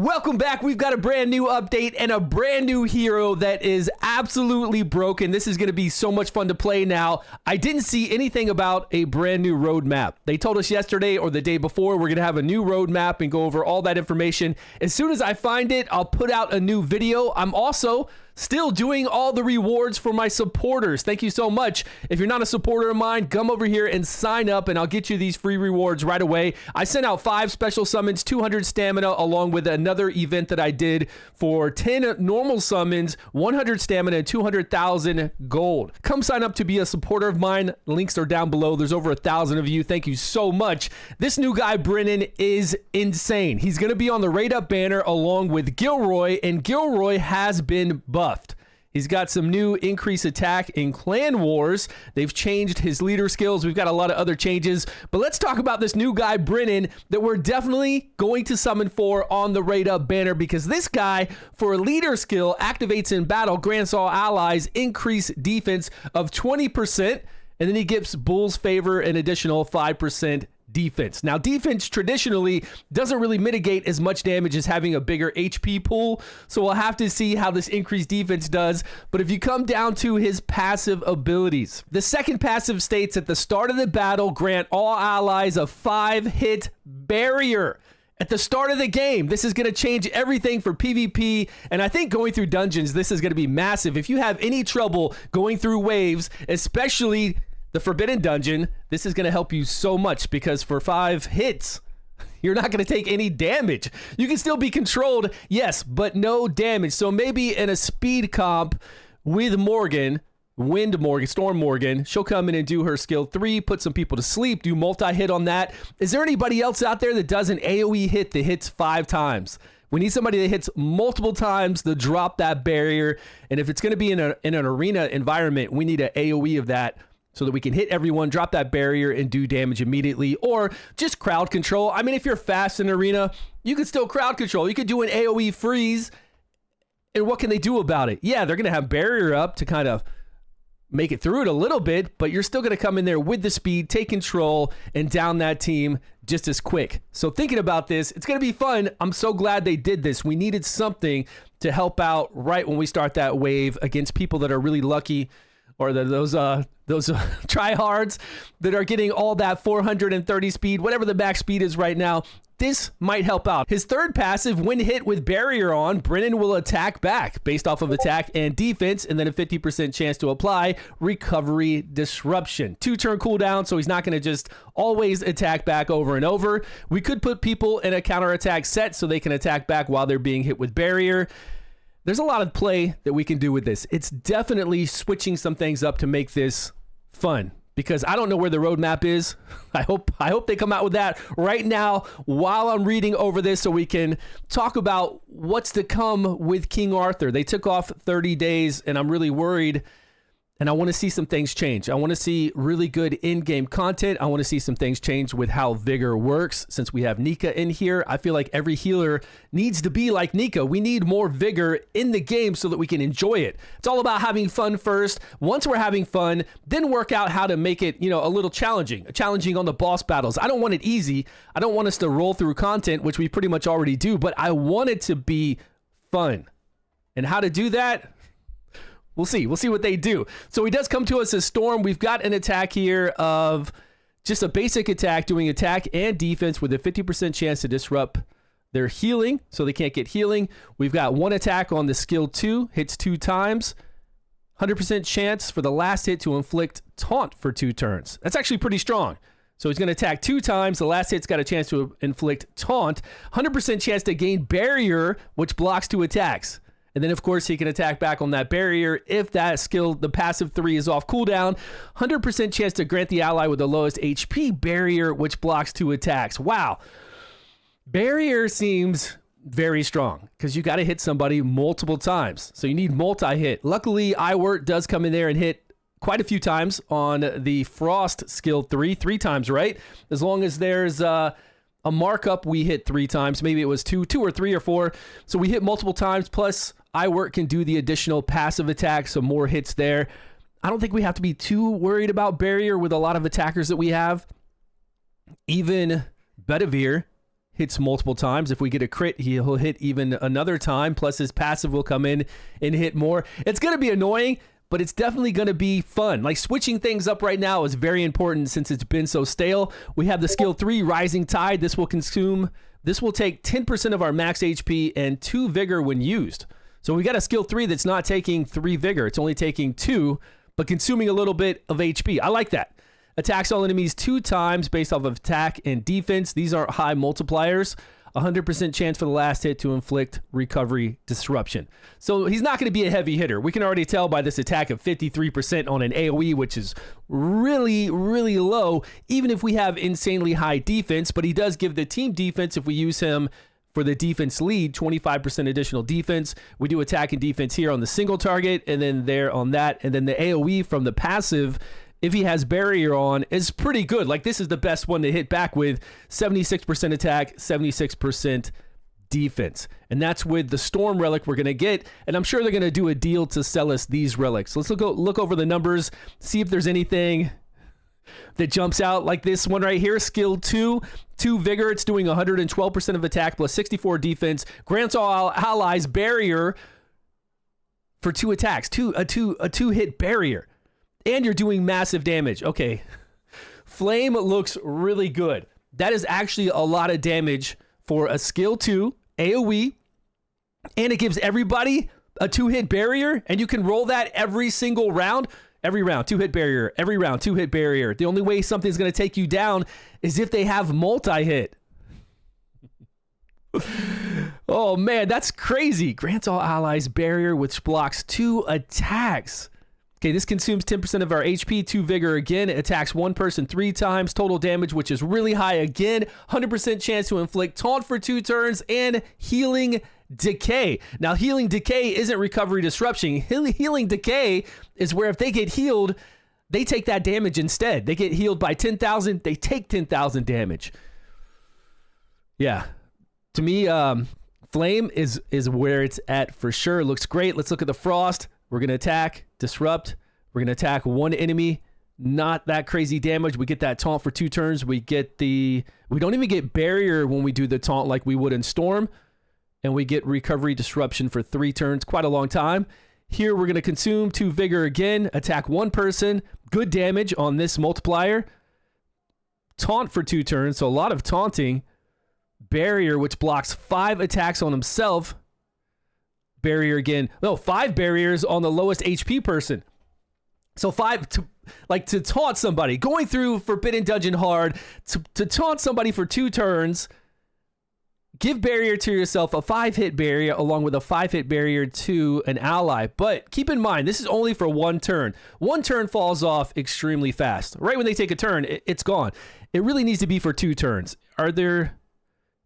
Welcome back. We've got a brand new update and a brand new hero that is absolutely broken. This is going to be so much fun to play now. I didn't see anything about a brand new roadmap. They told us yesterday or the day before we're going to have a new roadmap and go over all that information. As soon as I find it, I'll put out a new video. I'm also still doing all the rewards for my supporters. Thank you so much. If you're not a supporter of mine, come over here and sign up and I'll get you these free rewards right away. I sent out 5 special summons, 200 stamina, along with another event that I did for 10 normal summons, 100 stamina, and 200,000 gold. Come sign up to be a supporter of mine. Links are down below. There's over 1,000 of you. Thank you so much. This new guy, Brennan, is insane. He's going to be on the Raid Up banner along with Gilroy, and Gilroy has been buffed. He's got some new increased attack in Clan Wars. They've changed his leader skills. We've got a lot of other changes, but let's talk about this new guy, Brennan, that we're definitely going to summon for on the Raid Up banner, because this guy, for a leader skill, activates in battle, grants all allies increased defense of 20%, and then he gives Bull's favor an additional 5% defense. Now, defense traditionally doesn't really mitigate as much damage as having a bigger HP pool, so we'll have to see how this increased defense does. But if you come down to his passive abilities, the second passive states at the start of the battle, grant all allies a 5-hit barrier. At the start of the game, this is going to change everything for PvP, and I think going through dungeons, this is going to be massive. If you have any trouble going through waves, especially the Forbidden Dungeon, this is going to help you so much, because for 5 hits, you're not going to take any damage. You can still be controlled, yes, but no damage. So maybe in a speed comp with Morgan, Storm Morgan, she'll come in and do her skill 3, put some people to sleep, do multi-hit on that. Is there anybody else out there that does an AoE hit that hits 5 times? We need somebody that hits multiple times to drop that barrier. And if it's going to be in an arena environment, we need an AoE of that, so that we can hit everyone, drop that barrier, and do damage immediately. Or just crowd control. I mean, if you're fast in arena, you can still crowd control. You could do an AoE freeze, and what can they do about it? Yeah, they're going to have barrier up to kind of make it through it a little bit, but you're still going to come in there with the speed, take control, and down that team just as quick. So thinking about this, it's going to be fun. I'm so glad they did this. We needed something to help out right when we start that wave against people that are really lucky, or those tryhards that are getting all that 430 speed, whatever the max speed is right now. This might help out. His third passive, when hit with barrier on, Brennan will attack back based off of attack and defense, and then a 50% chance to apply recovery disruption. 2-turn cooldown, so he's not going to just always attack back over and over. We could put people in a counterattack set so they can attack back while they're being hit with barrier. There's a lot of play that we can do with this. It's definitely switching some things up to make this fun, because I don't know where the roadmap is. I hope they come out with that right now while I'm reading over this, so we can talk about what's to come with King Arthur. They took off 30 days, and I'm really worried, and I want to see some things change. I want to see really good in-game content. I want to see some things change with how Vigor works. Since we have Nika in here, I feel like every healer needs to be like Nika. We need more Vigor in the game so that we can enjoy it. It's all about having fun first. Once we're having fun, then work out how to make it, a little challenging on the boss battles. I don't want it easy. I don't want us to roll through content, which we pretty much already do, but I want it to be fun. And how to do that? We'll see what they do. So he does come to us as Storm. We've got an attack here of just a basic attack, doing attack and defense with a 50% chance to disrupt their healing, so they can't get healing. We've got 1 attack on the skill 2, hits 2 times. 100% chance for the last hit to inflict taunt for 2 turns. That's actually pretty strong. So he's going to attack 2 times. The last hit's got a chance to inflict taunt. 100% chance to gain barrier, which blocks 2 attacks. And then, of course, he can attack back on that barrier if that skill, the passive 3, is off cooldown. 100% chance to grant the ally with the lowest HP barrier, which blocks 2 attacks. Wow. Barrier seems very strong, because you got to hit somebody multiple times. So you need multi-hit. Luckily, Iwort does come in there and hit quite a few times on the Frost skill 3 times, right? As long as there's a markup, we hit 3 times. Maybe it was 2 or 3 or 4. So we hit multiple times, plus Iwort can do the additional passive attack, so more hits there. I don't think we have to be too worried about barrier with a lot of attackers that we have. Even Bedivere hits multiple times. If we get a crit, he'll hit even another time. Plus his passive will come in and hit more. It's going to be annoying, but it's definitely going to be fun. Like switching things up right now is very important since it's been so stale. We have the skill 3, Rising Tide. This will take 10% of our max HP and 2 vigor when used. So we got a skill 3 that's not taking 3 vigor. It's only taking 2, but consuming a little bit of HP. I like that. Attacks all enemies 2 times based off of attack and defense. These aren't high multipliers. 100% chance for the last hit to inflict recovery disruption. So he's not going to be a heavy hitter. We can already tell by this attack of 53% on an AoE, which is really, really low, even if we have insanely high defense. But he does give the team defense if we use him for the defense lead, 25% additional defense. We do attack and defense here on the single target, and then there on that. And then the AoE from the passive, if he has barrier on, is pretty good. Like this is the best one to hit back with. 76% attack, 76% defense. And that's with the Storm Relic we're going to get. And I'm sure they're going to do a deal to sell us these relics. Let's look over the numbers, see if there's anything that jumps out. Like this one right here, skill 2 vigor. It's doing 112% of attack plus 64 defense. Grants all allies barrier for 2 attacks, a two hit barrier. And you're doing massive damage. Okay. Flame looks really good. That is actually a lot of damage for a skill 2 AoE. And it gives everybody a 2-hit barrier. And you can roll that every single round. Every round, 2-hit barrier. Every round, 2-hit barrier. The only way something's going to take you down is if they have multi-hit. Oh man, that's crazy. Grants all allies barrier, which blocks 2 attacks. Okay, this consumes 10% of our HP, 2 vigor again. It attacks 1 person 3 times. Total damage, which is really high again. 100% chance to inflict taunt for 2 turns and healing decay. Now, healing decay isn't recovery disruption. Healing decay is where if they get healed, they take that damage instead. They get healed by 10,000. They take 10,000 damage. Yeah. To me, Flame is where it's at for sure. Looks great. Let's look at the Frost. We're going to attack, disrupt. We're going to attack 1 enemy. Not that crazy damage. We get that taunt for 2 turns. We don't even get barrier when we do the taunt like we would in Storm. And we get recovery disruption for 3 turns. Quite a long time. Here we're going to consume 2 vigor again. Attack 1 person. Good damage on this multiplier. Taunt for 2 turns. So a lot of taunting. Barrier, which blocks 5 attacks on himself. Barrier again. No, 5 barriers on the lowest HP person. So 5 to taunt somebody. Going through Forbidden Dungeon hard to taunt somebody for 2 turns. Give barrier to yourself, a 5-hit barrier along with a 5-hit barrier to an ally. But keep in mind, this is only for 1 turn. 1 turn falls off extremely fast. Right when they take a turn, it's gone. It really needs to be for 2 turns.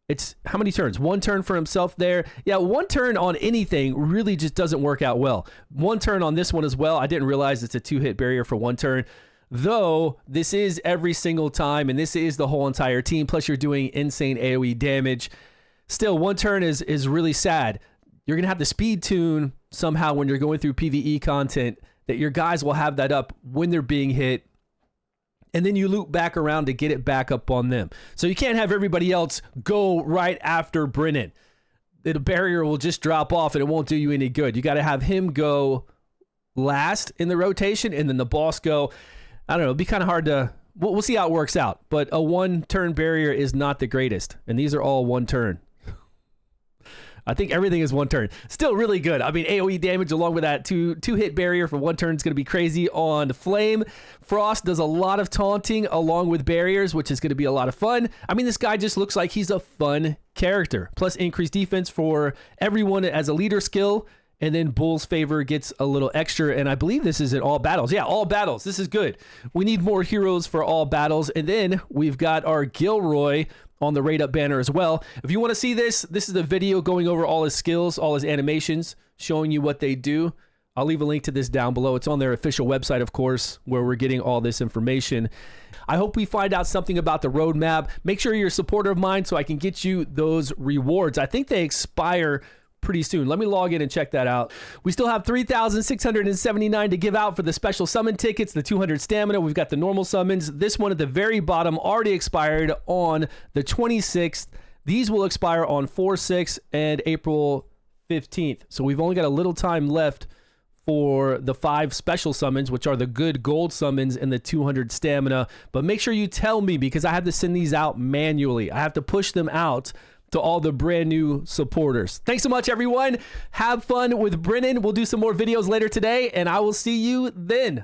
It's how many turns? 1 turn for himself there. Yeah, 1 turn on anything really just doesn't work out well. 1 turn on this one as well. I didn't realize it's a 2-hit barrier for 1 turn. Though, this is every single time, and this is the whole entire team. Plus, you're doing insane AoE damage. Still, 1 turn is really sad. You're going to have to speed tune somehow when you're going through PvE content that your guys will have that up when they're being hit. And then you loop back around to get it back up on them. So you can't have everybody else go right after Brennan. The barrier will just drop off and it won't do you any good. You got to have him go last in the rotation and then the boss go. I don't know. It'd be kind of hard to... We'll see how it works out. But a 1-turn barrier is not the greatest. And these are all 1 turn. I think everything is 1 turn. Still really good. I mean, AoE damage along with that 2-hit barrier for 1 turn is going to be crazy on Flame. Frost does a lot of taunting along with barriers, which is going to be a lot of fun. I mean, this guy just looks like he's a fun character. Plus increased defense for everyone as a leader skill. And then Bull's favor gets a little extra. And I believe this is in all battles. Yeah, all battles. This is good. We need more heroes for all battles. And then we've got our Gilroy on the rate up banner as well. If you want to see this is the video going over all his skills, all his animations, showing you what they do. I'll leave a link to this down below. It's on their official website, of course, where we're getting all this information. I hope we find out something about the roadmap. Make sure you're a supporter of mine so I can get you those rewards. I think they expire pretty soon. Let me log in and check that out. We still have 3,679 to give out for the special summon tickets, the 200 stamina. We've got the normal summons. This one at the very bottom already expired on the 26th. These will expire on 4/6 and April 15th. So we've only got a little time left for the 5 special summons, which are the good gold summons and the 200 stamina. But make sure you tell me, because I have to send these out manually. I have to push them out to all the brand new supporters. Thanks so much, everyone. Have fun with Brennan. We'll do some more videos later today, and I will see you then.